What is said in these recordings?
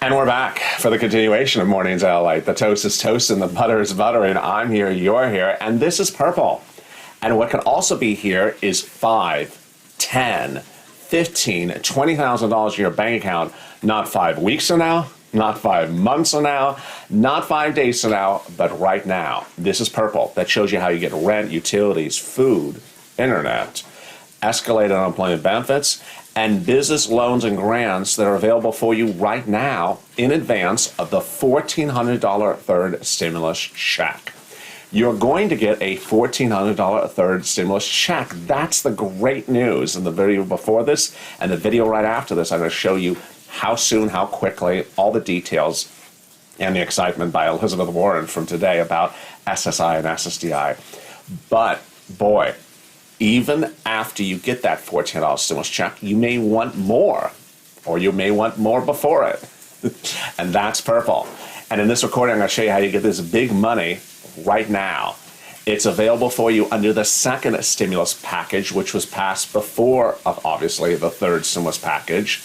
And we're back for the continuation of Mornings at LALATE. The toast is toast and the butter is buttering. I'm here, you're here, and this is purple. And what can also be here is 5, 10, 15, $20,000 in your bank account, not 5 weeks from now, not 5 months from now, not 5 days from now, but right now. This is purple. That shows you how you get rent, utilities, food, internet, escalated unemployment benefits, and business loans and grants that are available for you right now in advance of the $1,400 third stimulus check. You're going to get a $1,400 third stimulus check. That's the great news. In the video before this and the video right after this, I'm going to show you how soon, how quickly, all the details, and the excitement by Elizabeth Warren from today about SSI and SSDI. But boy, even after you get that $1,400 stimulus check, you may want more, or you may want more before it. And that's purple. And in this recording, I'm going to show you how you get this big money right now. It's available for you under the second stimulus package, which was passed before, obviously, the third stimulus package.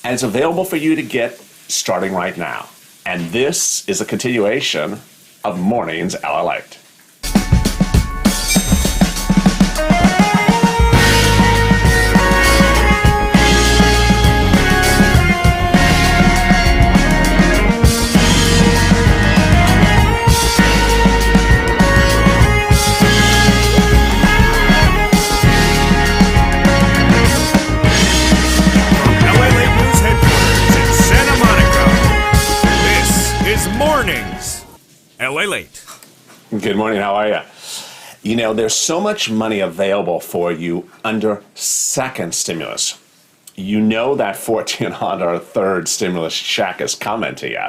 And it's available for you to get starting right now. And this is a continuation of Mornings at LALATE. LALATE. Good morning, how are you? You know, there's so much money available for you under second stimulus. You know that $1,400 third stimulus check is coming to you.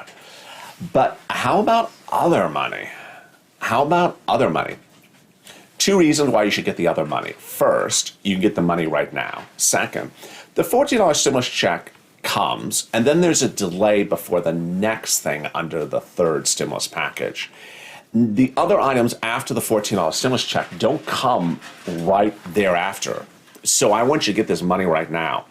But how about other money? How about other money? 2 reasons why you should get the other money. First, you can get the money right now. Second, the $1,400 stimulus check comes, and then there's a delay before the next thing under the third stimulus package. The other items after the $1,400 stimulus check don't come right thereafter. So I want you to get this money right now.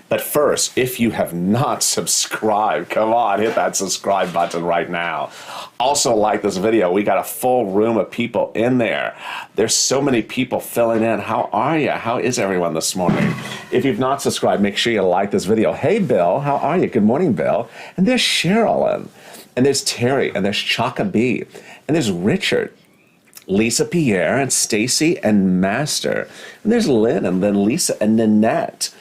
But first, if you have not subscribed, come on, hit that subscribe button right now. Also like this video. We got a full room of people in there. There's so many people filling in. How are you? How is everyone this morning? If you've not subscribed, make sure you like this video. Hey, Bill, how are you? Good morning, Bill. And there's Cheryl, and there's Terry, and there's Chaka B, and there's Richard, Lisa Pierre, and Stacy, and Master. And there's Lynn, and then Lisa, and Nanette.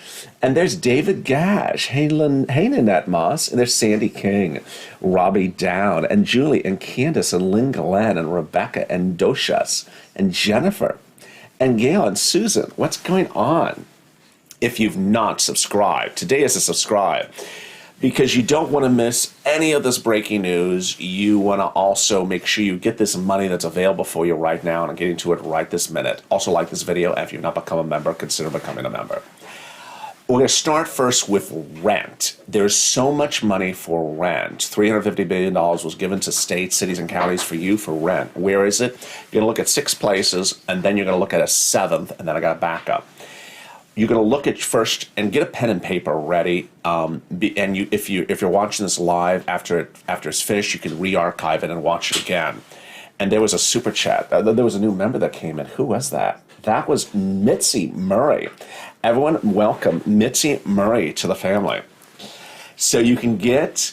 And there's David Gash. Hey, Nanette Moss. And there's Sandy King, Robbie Down, and Julie, and Candace, and Lynn Glenn, and Rebecca, and Doshas, and Jennifer, and Gail, and Susan. What's going on? If you've not subscribed, today is a subscribe. Because you don't want to miss any of this breaking news. You want to also make sure you get this money that's available for you right now, and I'm getting to it right this minute. Also like this video. If you've not become a member, consider becoming a member. We're going to start first with rent. There's so much money for rent. $350 billion was given to states, cities, and counties for you for rent. Where is it? You're going to look at 6 places, and then you're going to look at a 7th, and then I got to back up. You're going to look at first and get a pen and paper ready. And if you're watching this live after it's finished, you can re-archive it and watch it again. And there was a super chat. There was a new member that came in. Who was that? That was Mitzi Murray. Everyone, welcome Mitzi Murray to the family. So you can get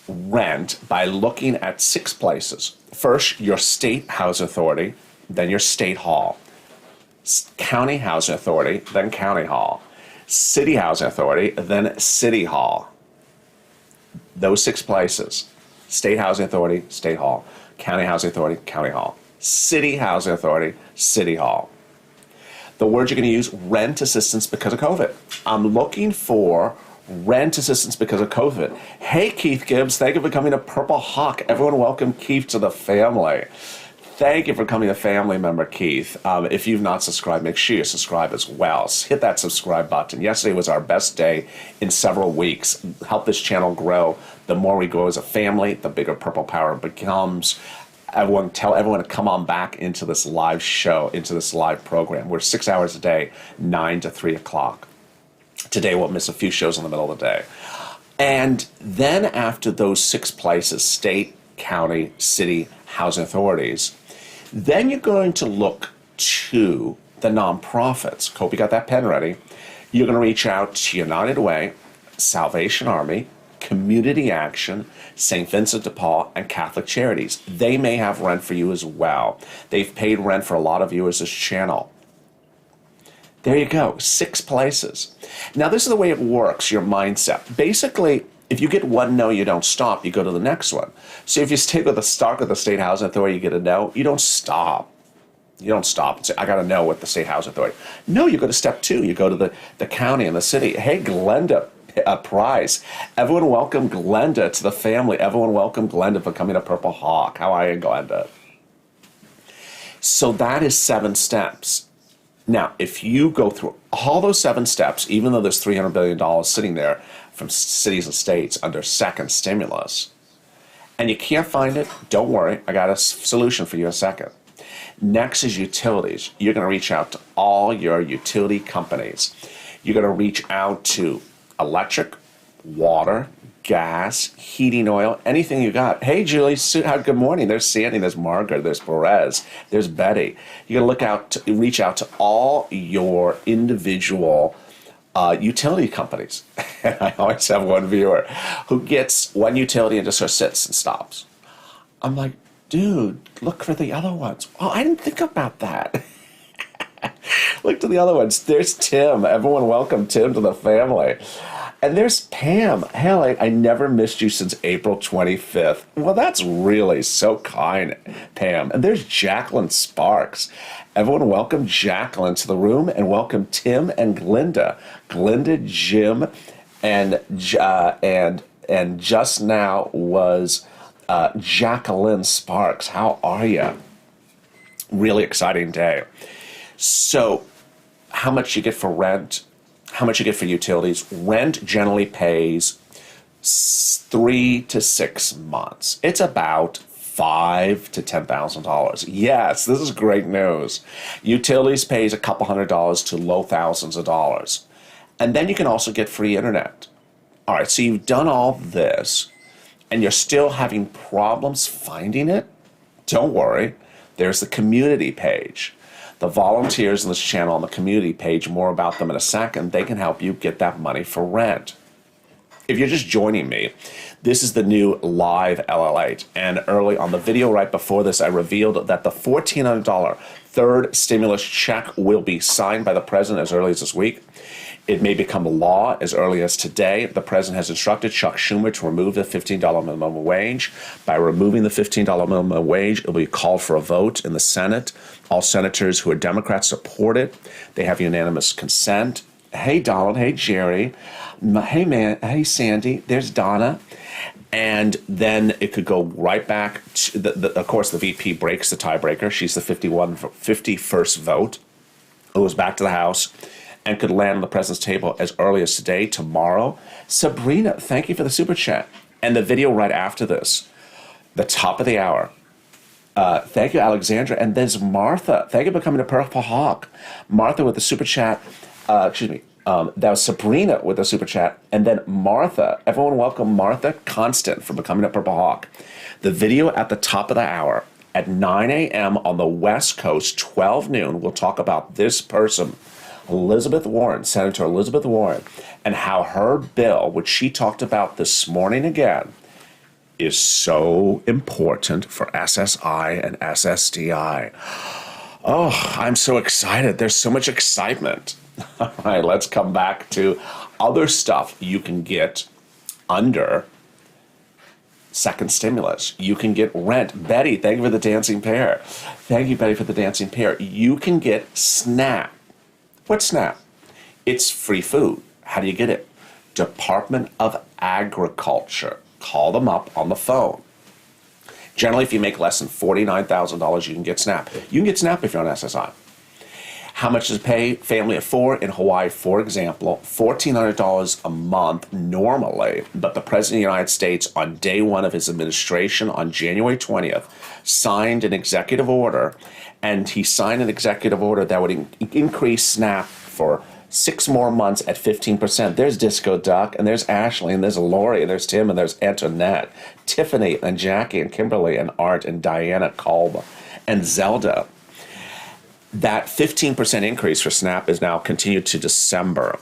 rent by looking at 6 places. First, your state housing authority, then your state hall. County Housing Authority, then County Hall. City Housing Authority, then City Hall. Those 6 places. State Housing Authority, State Hall. County Housing Authority, County Hall. City Housing Authority, City Hall. The word you're going to use, rent assistance because of COVID. I'm looking for rent assistance because of COVID. Hey, Keith Gibbs, thank you for becoming a Purple Hawk. Everyone welcome Keith to the family. Thank you for becoming a family member, Keith. If you've not subscribed, make sure you subscribe as well. Hit that subscribe button. Yesterday was our best day in several weeks. Help this channel grow. The more we grow as a family, the bigger Purple Power becomes. Tell everyone to come on back into this live show, into this live program. We're 6 hours a day, 9 to 3 o'clock. Today we'll miss a few shows in the middle of the day. And then after those 6 places, state, county, city, housing authorities, then you're going to look to the nonprofits. Hope you got that pen ready. You're going to reach out to United Way, Salvation Army, Community Action, St. Vincent de Paul, and Catholic Charities. They may have rent for you as well. They've paid rent for a lot of viewers this channel. There you go, 6 places. Now this is the way it works, your mindset. Basically, if you get one no, you don't stop, you go to the next one. So if you stick with the start with the State Housing Authority, you get a no, you don't stop. You don't stop and say, I got to know what the State Housing Authority. No, you go to step 2. You go to the county and the city. Hey, Glenda, a prize. Everyone welcome Glenda to the family. Everyone welcome Glenda for coming to Purple Hawk. How are you, Glenda? So that is 7 steps. Now, if you go through all those 7 steps, even though there's $300 billion sitting there from cities and states under second stimulus, and you can't find it, don't worry. I got a solution for you in a second. Next is utilities. You're going to reach out to all your utility companies. You're going to reach out to electric, water, gas, heating oil, anything you got. Hey, Julie, good morning. There's Sandy, there's Margaret, there's Perez, there's Betty. You're going to reach out to all your individual utility companies. And I always have one viewer who gets one utility and just sort of sits and stops. I'm like, dude, look for the other ones. Oh, I didn't think about that. Look to the other ones. There's Tim. Everyone welcome Tim to the family. And there's Pam. Hell, I never missed you since April 25th. Well, that's really so kind, Pam. And there's Jacqueline Sparks. Everyone welcome Jacqueline to the room and welcome Tim and Glinda. Glinda, Jim, and just now was Jacqueline Sparks. How are you? Really exciting day. So, how much you get for rent? How much you get for utilities? Rent generally pays 3 to 6 months. It's about $5,000 to $10,000. Yes, this is great news. Utilities pays a couple $100s to low thousands of dollars, and then you can also get free internet. All right, so you've done all this, and you're still having problems finding it. Don't worry. There's the community page. The volunteers in this channel on the community page, more about them in a second, they can help you get that money for rent. If you're just joining me, this is the new live LALATE. And early on the video right before this, I revealed that the $1,400 third stimulus check will be signed by the president as early as this week. It may become law as early as today. The president has instructed Chuck Schumer to remove the $15 minimum wage. By removing the $15 minimum wage, it will be called for a vote in the Senate. All senators who are Democrats support it. They have unanimous consent. Hey, Donald. Hey, Jerry. Hey, man. Hey, Sandy. There's Donna. And then it could go right back to, of course, the VP breaks the tiebreaker. She's the 51st vote. It goes back to the House and could land on the president's table as early as today, tomorrow. Sabrina, thank you for the super chat. And the video right after this, the top of the hour. Thank you, Alexandra. And there's Martha. Thank you for coming to Purple Hawk. Martha with the super chat. That was Sabrina with the super chat. And then Martha. Everyone welcome Martha Constant for becoming a Purple Hawk. The video at the top of the hour at 9 a.m. on the West Coast, 12 noon, we'll talk about this person, Elizabeth Warren, Senator Elizabeth Warren, and how her bill, which she talked about this morning again, is so important for SSI and SSDI. Oh, I'm so excited. There's so much excitement. All right, let's come back to other stuff you can get under second stimulus. You can get rent. Betty, thank you for the dancing pear. Thank you, Betty, for the dancing pear. You can get SNAP. What's SNAP? It's free food. How do you get it? Department of Agriculture. Call them up on the phone. Generally, if you make less than $49,000, you can get SNAP. You can get SNAP if you're on SSI. How much does it pay? Family of 4 in Hawaii, for example, $1,400 a month normally, but the President of the United States on day one of his administration on January 20th signed an executive order, and he signed an executive order that would increase SNAP for 6 more months at 15%. There's Disco Duck, and there's Ashley, and there's Lori, and there's Tim, and there's Antoinette, Tiffany, and Jackie, and Kimberly, and Art, and Diana, Kolb, and Zelda. That 15% increase for SNAP is now continued to December.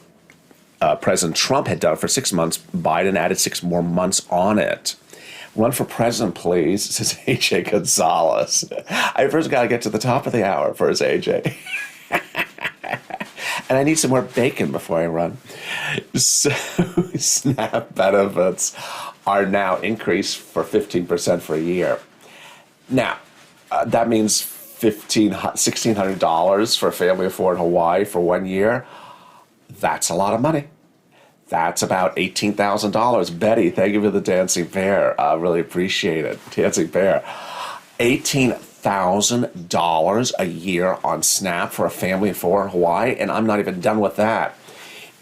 President Trump had done it for 6 months. Biden added 6 more months on it. Run for president, please, says AJ Gonzalez. I first got to get to the top of the hour first, AJ. And I need some more bacon before I run. So SNAP benefits are now increased for 15% for a year. Now, that means $1,600 for a family of 4 in Hawaii for 1 year. That's a lot of money. That's about $18,000. Betty, thank you for the dancing bear. I really appreciate it. Dancing bear. $18,000 a year on SNAP for a family of 4 in Hawaii, and I'm not even done with that.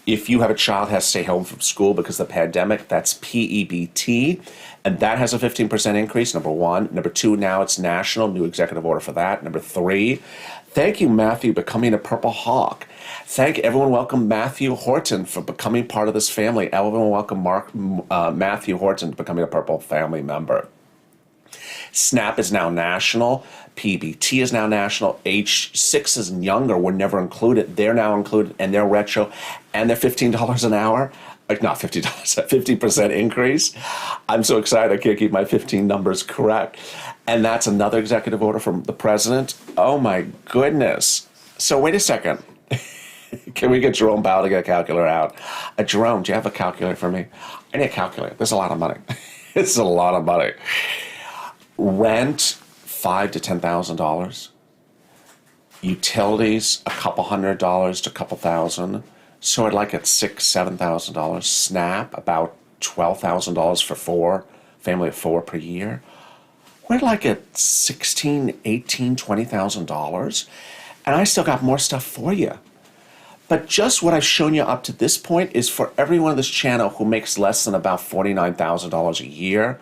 If you have a child who has to stay home from school because of the pandemic, that's PEBT, and that has a 15% increase, number one. Number two, now it's national, new executive order for that. Number three, thank you, Matthew, becoming a Purple Hawk. Thank everyone. Welcome Matthew Horton for becoming part of this family. Everyone welcome Matthew Horton to becoming a Purple family member. SNAP is now national. PBT is now national. Age 6 and younger were never included. They're now included, and they're retro, and they're $15 an hour. Not $50, 50% increase. I'm so excited I can't keep my 15 numbers correct. And that's another executive order from the president. Oh my goodness. So wait a second. Can we get Jerome Bowell to get a calculator out? Jerome, do you have a calculator for me? I need a calculator. There's a lot of money. It's a lot of money. Rent, $5,000 to $10,000. Utilities, a couple $100 to a couple thousand. So I'd like at $6,000, $7,000. SNAP, about $12,000 for family of 4 per year. We're like at $16,000, $18,000, $20,000. And I still got more stuff for you. But just what I've shown you up to this point is for everyone on this channel who makes less than about $49,000 a year.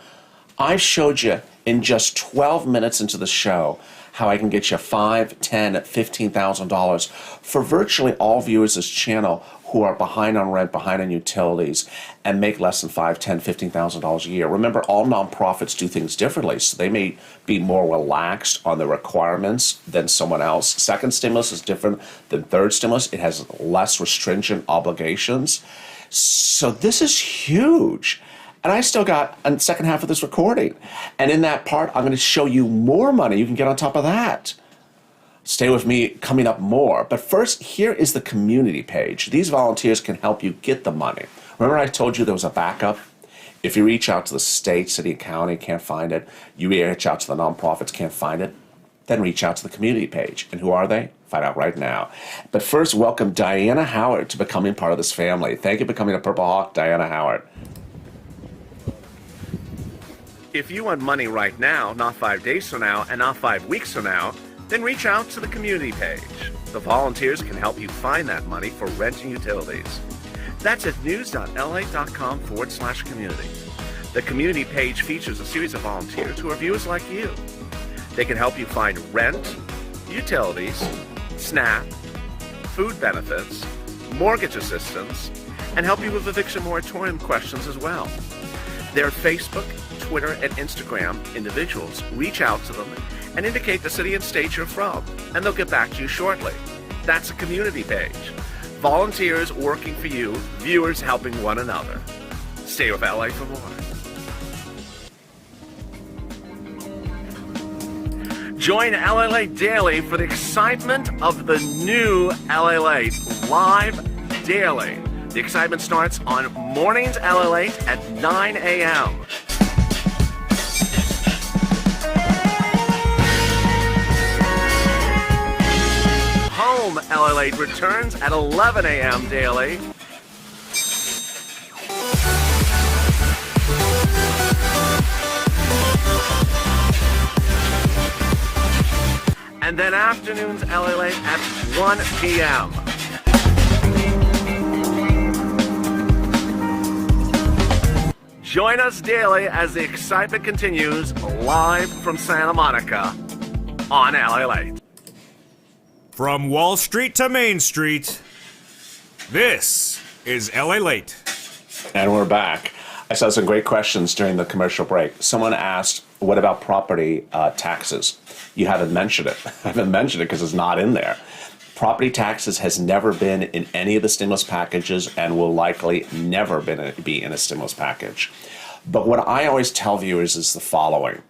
I've showed you in just 12 minutes into the show how I can get you $5,000, $10,000, $15,000 for virtually all viewers of this channel who are behind on rent, behind on utilities, and make less than $5,000, $10,000, $15,000 a year. Remember, all nonprofits do things differently, so they may be more relaxed on the requirements than someone else. Second stimulus is different than third stimulus. It has less restringent obligations. So this is huge. And I still got a second half of this recording. And in that part, I'm going to show you more money you can get on top of that. Stay with me, coming up more. But first, here is the community page. These volunteers can help you get the money. Remember I told you there was a backup? If you reach out to the state, city, county, can't find it. You reach out to the nonprofits, can't find it. Then reach out to the community page. And who are they? Find out right now. But first, welcome Diana Howard to becoming part of this family. Thank you for becoming a Purple Hawk, Diana Howard. If you want money right now, not 5 days from now, and not 5 weeks from now, then reach out to the community page. The volunteers can help you find that money for rent and utilities. That's at news.la.com/community. The community page features a series of volunteers who are viewers like you. They can help you find rent, utilities, SNAP, food benefits, mortgage assistance, and help you with eviction moratorium questions as well. Their Facebook, Twitter, and Instagram individuals reach out to them and indicate the city and state you're from, and they'll get back to you shortly. That's a community page. Volunteers working for you, viewers helping one another. Stay with LA for more. Join LALATE daily for the excitement of the new LALATE live daily. The excitement starts on mornings LALATE at 9 a.m. Home LALATE returns at 11 a.m. daily. And then afternoons LALATE at 1 p.m. Join us daily as the excitement continues live from Santa Monica on LALATE. From Wall Street to Main Street, This is LALATE. And we're back. I saw some great questions during the commercial break. Someone asked, what about property taxes? You haven't mentioned it. I haven't mentioned it because it's not in there. Property taxes has never been in any of the stimulus packages and will likely never be in a stimulus package. But what I always tell viewers is the following.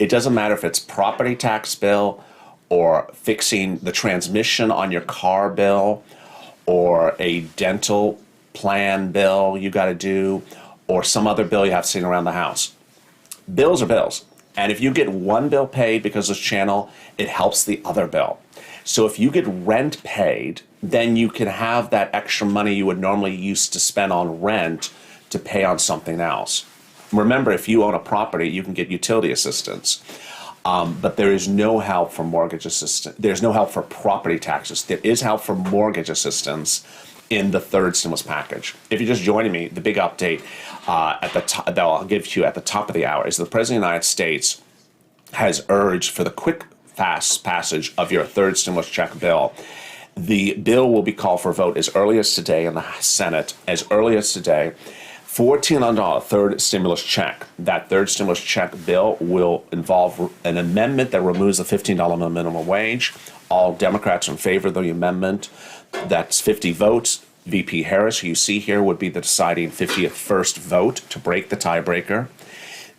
It doesn't matter if it's property tax bill or fixing the transmission on your car bill or a dental plan bill you got to do or some other bill you have sitting around the house. Bills are bills. And if you get one bill paid because of this channel, it helps the other bill. So if you get rent paid, then you can have that extra money you would normally use to spend on rent to pay on something else. Remember, if you own a property, you can get utility assistance. But there is no help for mortgage assistance. There's no help for property taxes. There is help for mortgage assistance in the third stimulus package. If you're just joining me, the big update that I'll give to you at the top of the hour is the President of the United States has urged for the quick, fast passage of your third stimulus check bill. The bill will be called for a vote as early as today in the Senate, as early as today. $1,400 third stimulus check. That third stimulus check bill will involve an amendment that removes the $15 minimum wage. All Democrats are in favor of the amendment. That's 50 votes. VP Harris, who you see here, would be the deciding 50th first vote to break the tiebreaker.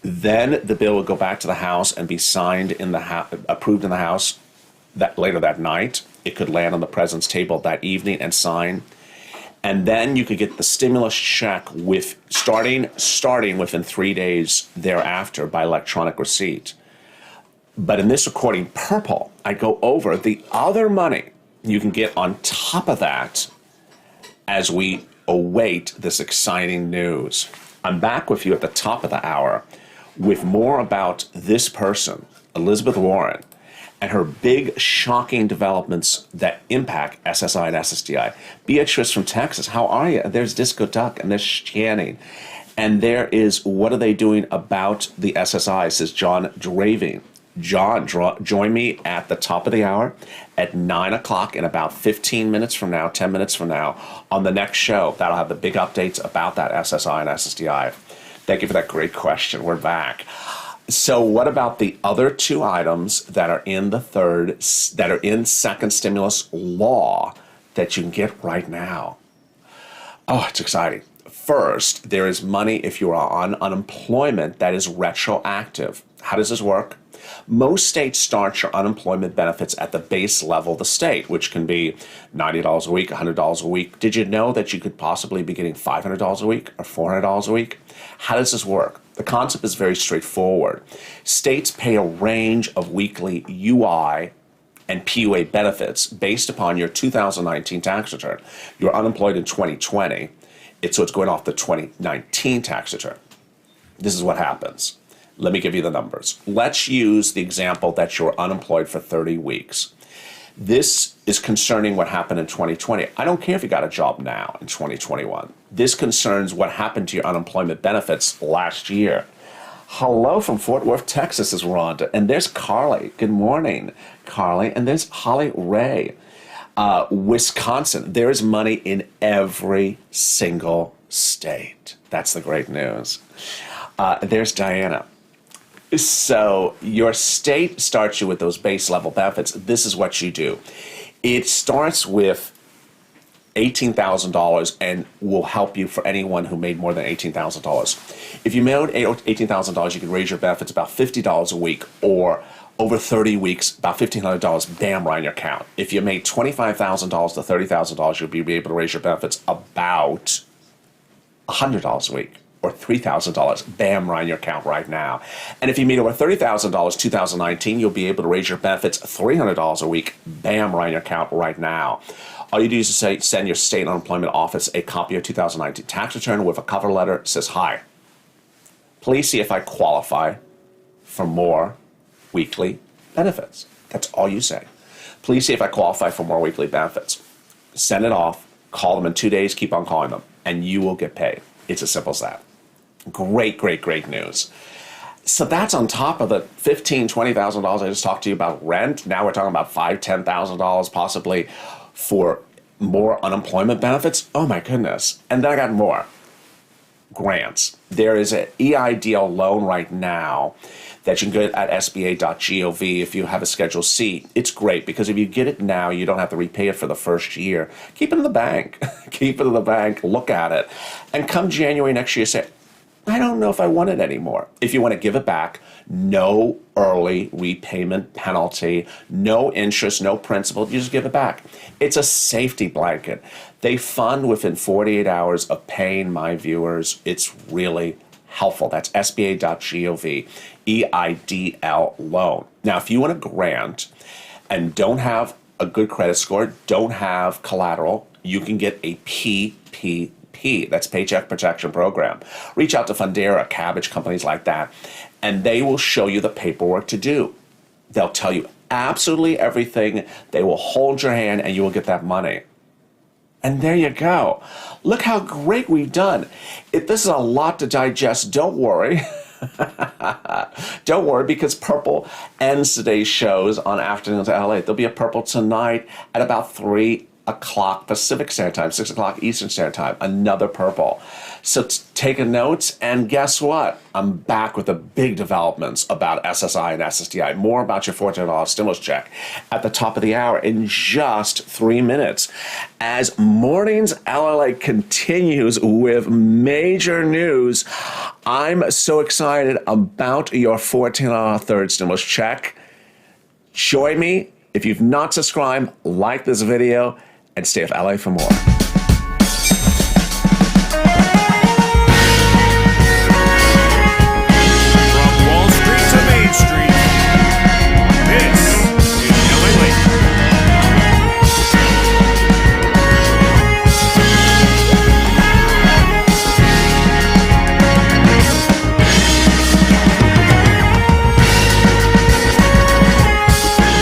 Then the bill would go back to the House and be signed in the approved in the House later that night. It could land on the president's table that evening and sign. And then you could get the stimulus check with starting within 3 days thereafter by electronic receipt. But in this recording, purple, I go over the other money you can get on top of that as we await this exciting news. I'm back with you at the top of the hour with more about this person, Elizabeth Warren, and her big, shocking developments that impact SSI and SSDI. Beatrice from Texas, how are you? There's Disco Duck, and there's Shannon. And there is, what are they doing about the SSI, says John Draving. John, join me at the top of the hour at 9 o'clock in about 15 minutes from now, 10 minutes from now, on the next show. That'll have the big updates about that SSI and SSDI. Thank you for that great question. We're back. So what about the other two items that are in second stimulus law that you can get right now? Oh, it's exciting. First, there is money if you are on unemployment that is retroactive. How does this work? Most states start your unemployment benefits at the base level of the state, which can be $90 a week, $100 a week. Did you know that you could possibly be getting $500 a week or $400 a week? How does this work? The concept is very straightforward. States pay a range of weekly UI and PUA benefits based upon your 2019 tax return. You're unemployed in 2020, so it's going off the 2019 tax return. This is what happens. Let me give you the numbers. Let's use the example that you're unemployed for 30 weeks. This is concerning what happened in 2020. I don't care if you got a job now in 2021. This concerns what happened to your unemployment benefits last year. Hello from Fort Worth, Texas is Rhonda. And there's Carly. Good morning, Carly. And there's Holly Ray. Wisconsin. There is money in every single state. That's the great news. There's Diana. So your state starts you with those base level benefits. This is what you do. It starts with $18,000 and will help you for anyone who made more than $18,000. If you made $18,000, you can raise your benefits about $50 a week, or over 30 weeks, about $1,500, bam, right in your account. If you made $25,000 to $30,000, you'll be able to raise your benefits about $100 a week, or $3,000, bam, right in your account right now. And if you made over $30,000 2019, you'll be able to raise your benefits $300 a week, bam, right in your account right now. All you do is send your state unemployment office a copy of 2019 tax return with a cover letter that says, "Hi, please see if I qualify for more weekly benefits." That's all you say. Please see if I qualify for more weekly benefits. Send it off, call them in 2 days, keep on calling them, and you will get paid. It's as simple as that. Great, great, great news. So that's on top of the $15,000, $20,000 I just talked to you about rent. Now we're talking about $5,000, $10,000 possibly for more unemployment benefits. Oh my goodness. And then I got more grants. There is an EIDL loan right now that you can get at sba.gov if you have a Schedule C. It's great because if you get it now, you don't have to repay it for the first year. Keep it in the bank. Keep it in the bank. Look at it. And come January next year, say, I don't know if I want it anymore. If you want to give it back, no early repayment penalty, no interest, no principal, you just give it back. It's a safety blanket. They fund within 48 hours of paying my viewers. It's really helpful. That's sba.gov, EIDL loan. Now, if you want a grant and don't have a good credit score, don't have collateral, you can get a PPP. That's Paycheck Protection Program. Reach out to Fundera, Cabbage, companies like that, and they will show you the paperwork to do. They'll tell you absolutely everything. They will hold your hand and you will get that money. And there you go. Look how great we've done. If this is a lot to digest, don't worry. Don't worry, because Purple ends today's shows on Afternoons at LA. There'll be a Purple tonight at about 3 o'clock Pacific Standard Time, 6 o'clock Eastern Standard Time, another Purple. So take a note, and guess what? I'm back with the big developments about SSI and SSDI. More about your $14 stimulus check at the top of the hour in just 3 minutes. As Mornings LALATE continues with major news, I'm so excited about your $14 third stimulus check. Join me. If you've not subscribed, like this video, and stay with LA for more.